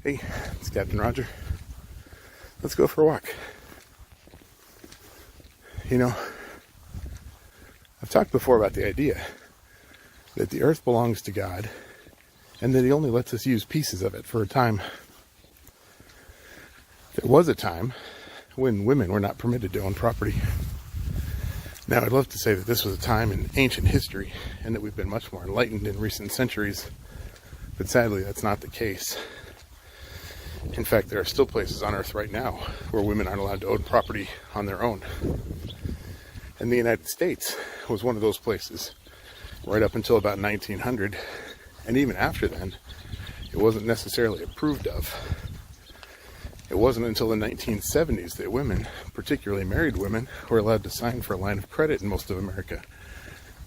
Hey, it's Captain Roger. Let's go for a walk. You know, I've talked before about the idea that the earth belongs to God and that he only lets us use pieces of it for a time. There was a time when women were not permitted to own property. Now, I'd love to say that this was a time in ancient history and that we've been much more enlightened in recent centuries, but sadly, that's not the case. In fact, there are still places on Earth right now where women aren't allowed to own property on their own. And the United States was one of those places right up until about 1900. And even after then, it wasn't necessarily approved of. It wasn't until the 1970s that women, particularly married women, were allowed to sign for a line of credit in most of America,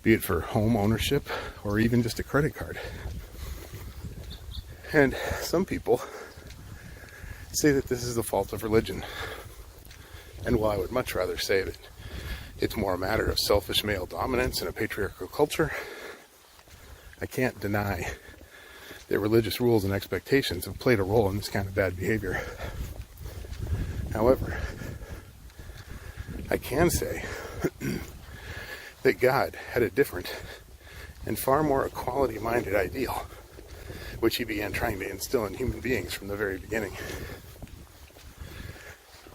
be it for home ownership or even just a credit card. And some people say that this is the fault of religion. And while I would much rather say that it's more a matter of selfish male dominance in a patriarchal culture, I can't deny that religious rules and expectations have played a role in this kind of bad behavior. However, I can say that God had a different and far more equality-minded ideal, which he began trying to instill in human beings from the very beginning.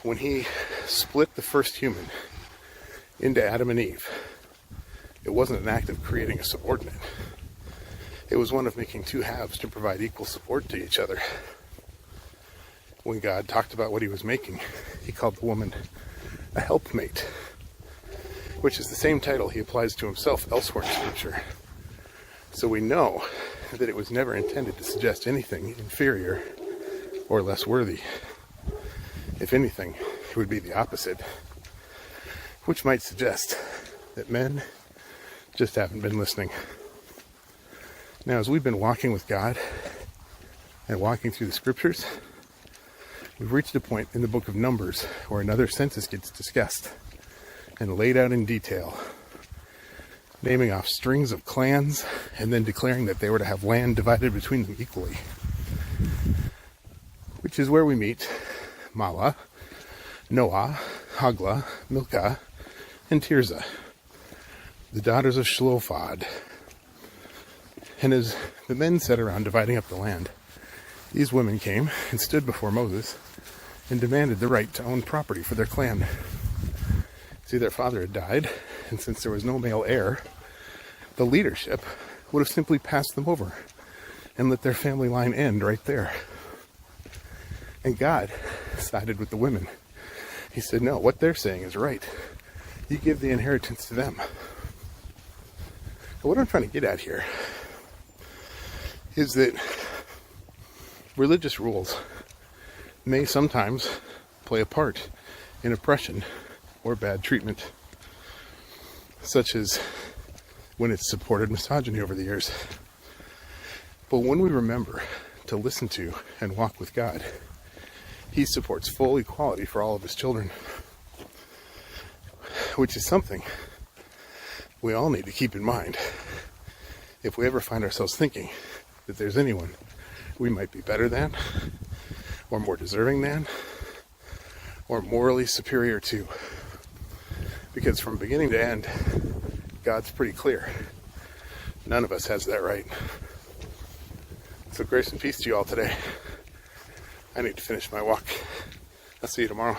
When he split the first human into Adam and Eve, it wasn't an act of creating a subordinate. It was one of making two halves to provide equal support to each other. When God talked about what he was making, he called the woman a helpmate, which is the same title he applies to himself elsewhere in Scripture. So we know that it was never intended to suggest anything inferior or less worthy. If anything, it would be the opposite, which might suggest that men just haven't been listening. Now, as we've been walking with God and walking through the Scriptures, we've reached a point in the book of Numbers where another census gets discussed and laid out in detail, naming off strings of clans and then declaring that they were to have land divided between them equally, which is where we meet Mala, Noah, Hagla, Milcah, and Tirzah, the daughters of Shlophad. And as the men sat around dividing up the land, these women came and stood before Moses and demanded the right to own property for their clan. See, their father had died, and since there was no male heir, the leadership would have simply passed them over and let their family line end right there. And God sided with the women. He said, no, what they're saying is right. You give the inheritance to them. And what I'm trying to get at here is that religious rules may sometimes play a part in oppression or bad treatment, such as when it's supported misogyny over the years. But when we remember to listen to and walk with God, he supports full equality for all of his children, which is something we all need to keep in mind if we ever find ourselves thinking that there's anyone we might be better than, or more deserving than, or morally superior to. Because from beginning to end, God's pretty clear. None of us has that right. So grace and peace to you all today. I need to finish my walk. I'll see you tomorrow.